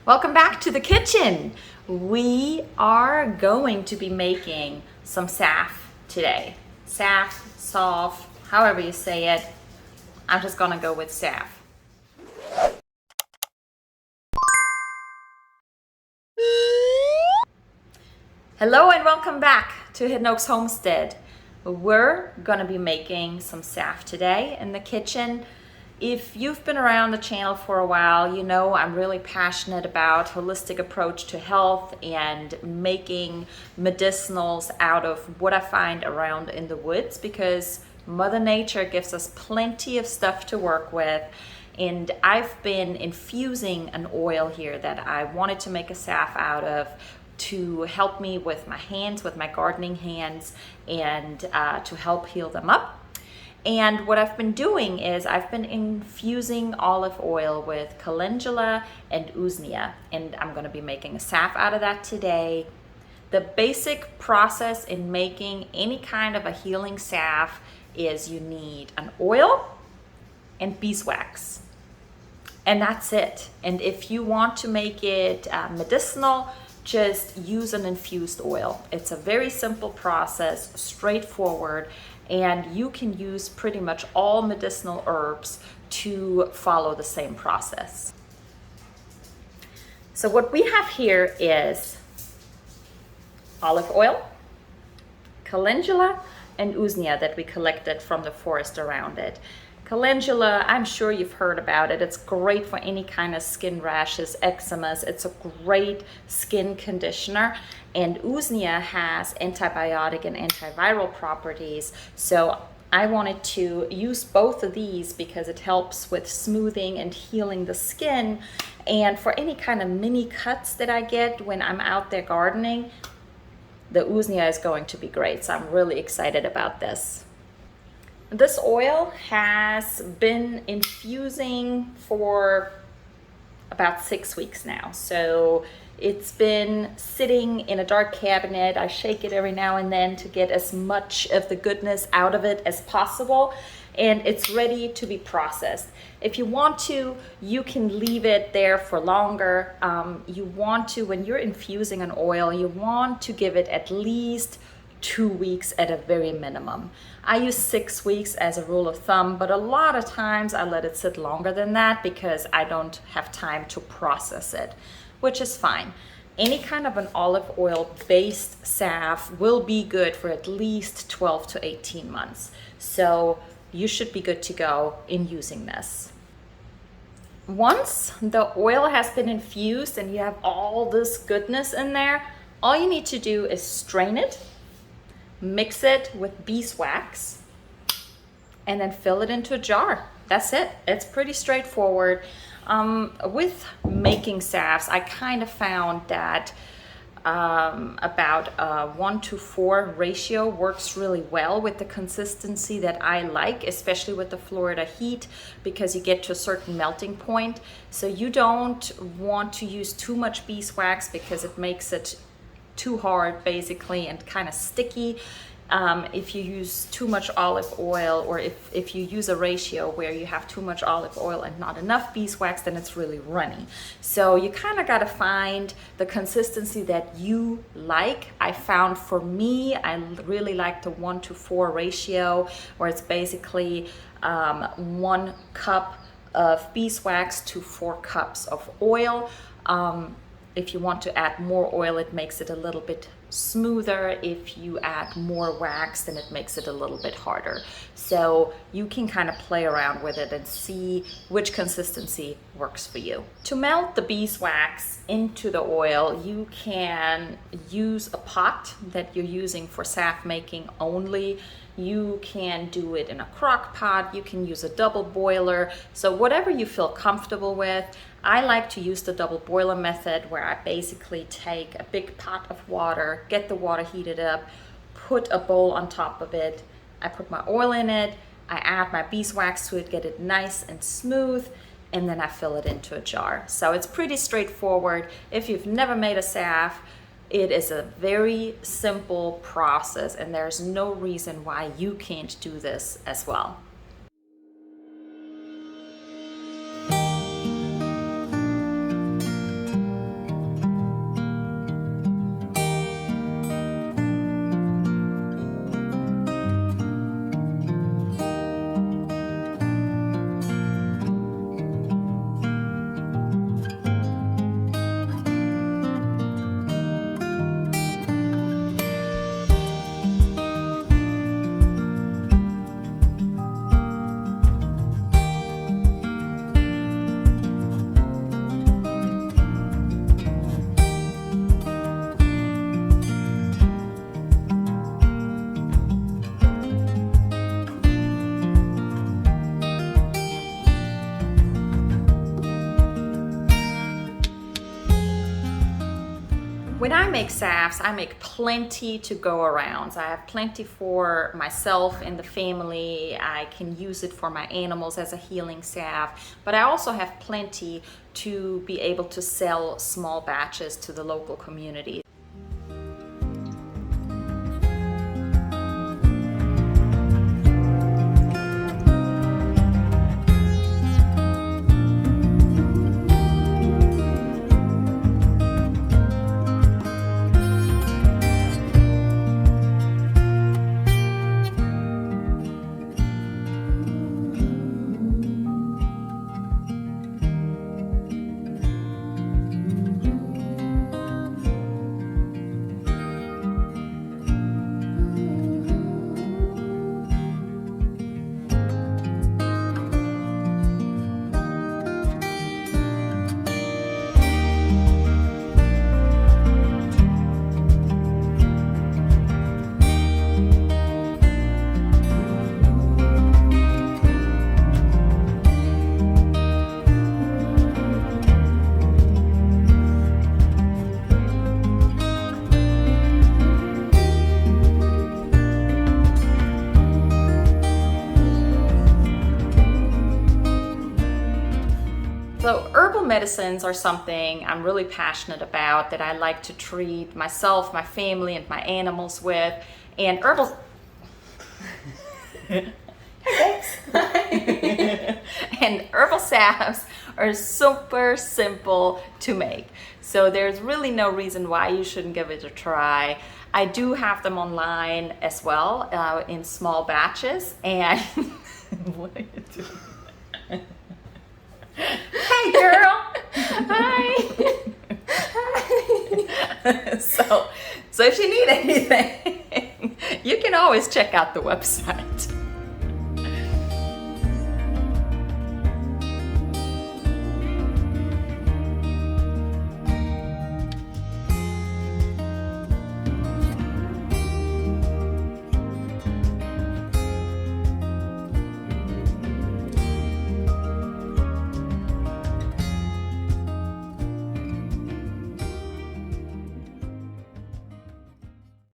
Welcome back to the kitchen. We are going to be making some salve today. Salve, salve, however you say it. I'm just gonna go with salve. Hello and welcome back to Hidden Oaks Homestead. We're gonna be making some salve today in the kitchen. If you've been around the channel for a while, you know I'm really passionate about holistic approach to health and making medicinals out of what I find around in the woods, because Mother Nature gives us plenty of stuff to work with. And I've been infusing an oil here that I wanted to make a salve out of to help me with my hands, with my gardening hands, and to help heal them up. And what I've been doing is I've been infusing olive oil with calendula and usnea, and I'm going to be making a salve out of that today. The basic process in making any kind of a healing salve is you need an oil and beeswax, and that's it. And if you want to make it medicinal, just use an infused oil. It's a very simple process, straightforward, and you can use pretty much all medicinal herbs to follow the same process. So what we have here is olive oil, calendula, and usnea that we collected from the forest around it. Calendula, I'm sure you've heard about it. It's great for any kind of skin rashes, eczemas. It's a great skin conditioner. And usnea has antibiotic and antiviral properties. So I wanted to use both of these because it helps with smoothing and healing the skin. And for any kind of mini cuts that I get when I'm out there gardening, the usnea is going to be great. So I'm really excited about this. This oil has been infusing for about 6 weeks now. So it's been sitting in a dark cabinet. I shake it every now and then to get as much of the goodness out of it as possible. And it's ready to be processed. If you want to, you can leave it there for longer. You want to, when you're infusing an oil, you want to give it at least 2 weeks at a very minimum. I use 6 weeks as a rule of thumb, but a lot of times I let it sit longer than that because I don't have time to process it, which is fine. Any kind of an olive oil based salve will be good for at least 12 to 18 months. So you should be good to go in using this. Once the oil has been infused and you have all this goodness in there, all you need to do is strain it, mix it with beeswax, and then fill it into a jar. That's it. It's pretty straightforward. With making salves, I kind of found that about a 1-to-4 ratio works really well with the consistency that I like, especially with the Florida heat, because you get to a certain melting point. So you don't want to use too much beeswax because it makes it too hard basically and kind of sticky. If you use too much olive oil, or if you use a ratio where you have too much olive oil and not enough beeswax, then it's really runny. So you kind of got to find the consistency that you like. I found for me, I really like the 1-to-4 ratio, where it's basically 1 cup of beeswax to 4 cups of oil. If you want to add more oil, it makes it a little bit smoother. If you add more wax, then it makes it a little bit harder. So you can kind of play around with it and see which consistency works for you. To melt the beeswax into the oil, you can use a pot that you're using for salve making only. You can do it in a crock pot, you can use a double boiler, so whatever you feel comfortable with. I like to use the double boiler method, where I basically take a big pot of water, get the water heated up, put a bowl on top of it, I put my oil in it, I add my beeswax to it, get it nice and smooth, and then I fill it into a jar. So it's pretty straightforward. If you've never made a salve, it is a very simple process, and there's no reason why you can't do this as well. When I make salves, I make plenty to go around. So I have plenty for myself and the family. I can use it for my animals as a healing salve, but I also have plenty to be able to sell small batches to the local community. So herbal medicines are something I'm really passionate about, that I like to treat myself, my family, and my animals with. And herbal and herbal salves are super simple to make. So there's really no reason why you shouldn't give it a try. I do have them online as well, in small batches. And what are you doing? Hey girl! Hi! So if you need anything, you can always check out the website.